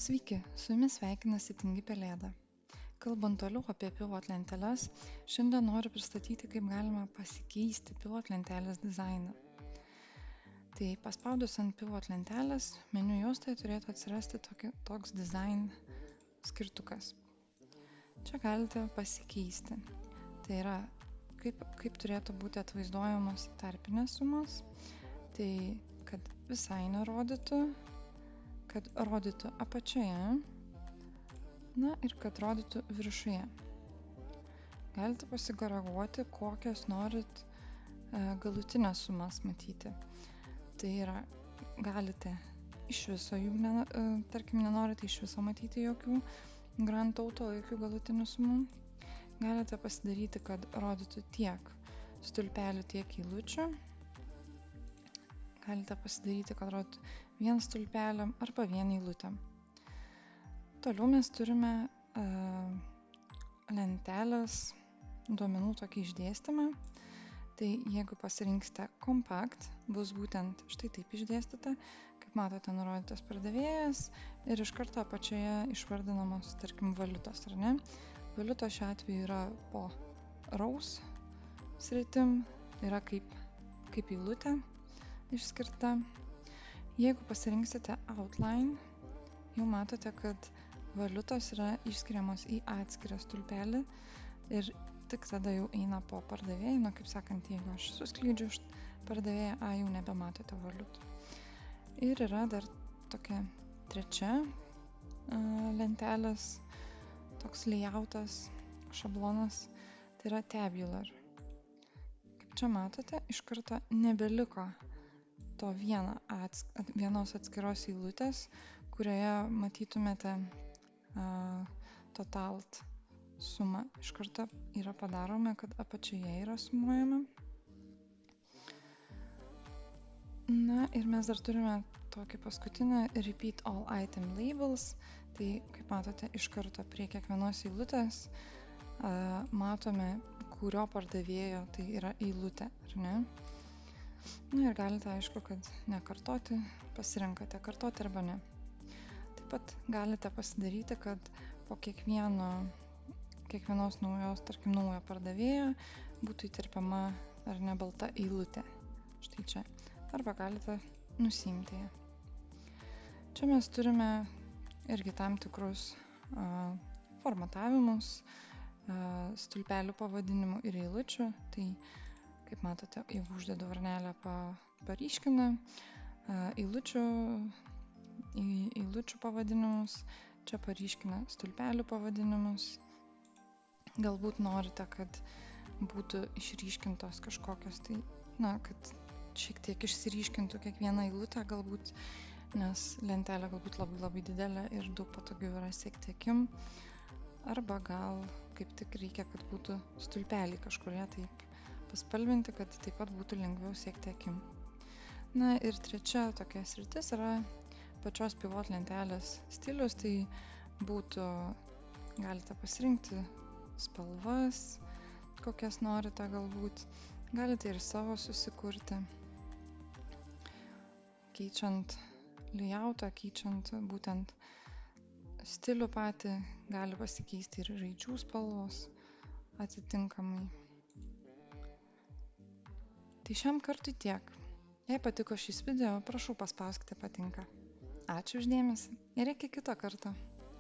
Sveiki, su jumis sveikinasi Tingi Pelėda. Kalbant toliau apie pivot lenteles, šiandien noriu pristatyti, kaip galima pasikeisti pivot lentelės dizainą. Tai paspaudus ant pivot lentelės, meniu juostoje turėtų atsirasti toks design skirtukas. Čia galite pasikeisti. Tai yra, kaip turėtų būti atvaizduojamos tarpinės sumos, tai kad visai nerodytų, kad rodytų apačioje, na ir kad rodytų viršuje. Galite pasikoreguoti, kokias norit galutinės sumas matyti. Tai yra, galite iš viso jų, tarkim, nenorite iš viso matyti jokių grand total, jokių galutinių sumų. Galite pasidaryti, kad rodytų tiek stulpelių, tiek eilučių. Galite pasidaryti, kad rodytų vien stulpeliam arba vien eilutėm. Toliau mes turime lentelės duomenų tokį išdėstymą. Tai jeigu pasirinksite Compact, bus būtent štai taip išdėstyta. Kaip matote, nurodytas pardavėjas ir iš karto apačioje išvardinamos, tarkim, valiutos, ar ne? Valiutos šiuo atveju yra po rows sritim, yra kaip eilutė išskirta. Jeigu pasirinksite Outline, jau matote, kad valiutos yra išskiriamos į atskirą stulpelį ir tik tada jau eina po pardavėjų. Kaip sakant, jeigu aš suskleidžiu pardavėją, jau nebematote valiutų. Ir yra dar tokia trečia lentelės, toks layoutas, šablonas, tai yra tabular. Kaip čia matote, iš karto nebeliko to vienos atskiros eilutės, kurioje matytumėte totalt sumą. Iš karto yra padaroma, kad apačioje yra sumuojama. Na ir mes dar turime tokį paskutinį repeat all item labels. Tai, kaip matote, iš karto prie kiekvienos eilutės matome, kurio pardavėjo tai yra eilutė, ar ne? Na ir galite, aišku, kad nekartoti, pasirenkate kartoti arba ne. Taip pat galite pasidaryti, kad po kiekvienos naujos, tarkim, naujo pardavėjo būtų įterpiama ar ne balta eilutė. Štai čia. Arba galite nusiimti ją. Čia mes turime irgi tam tikrus formatavimus, stulpelių pavadinimų ir eilučių. Tai kaip matote, jeigu uždedu varnelę, paryškina eilučių pavadinimus, čia paryškina stulpelių pavadinimus. Galbūt norite, kad būtų išryškintos kažkokios, tai, kad šiek tiek išsiryškintų kiekvieną eilutę galbūt, nes lentelė galbūt labai didelė ir daug patogiau yra sekti akim. Arba gal kaip tik reikia, kad būtų stulpeliai kažkurie taip paspalvinti, kad taip pat būtų lengviau sekti akim. Na ir trečia tokia sritis yra pačios pivot lentelės stilius. Tai būtų, galite pasirinkti spalvas, kokias norite galbūt. Galite ir savo susikurti. Keičiant layoutą, keičiant būtent stilių patį, gali pasikeisti ir raidžių spalvos atitinkamai. Tai šiam kartui tiek. Jei patiko šis video, prašau paspauskite patinka. Ačiū už dėmesį ir iki kito karto.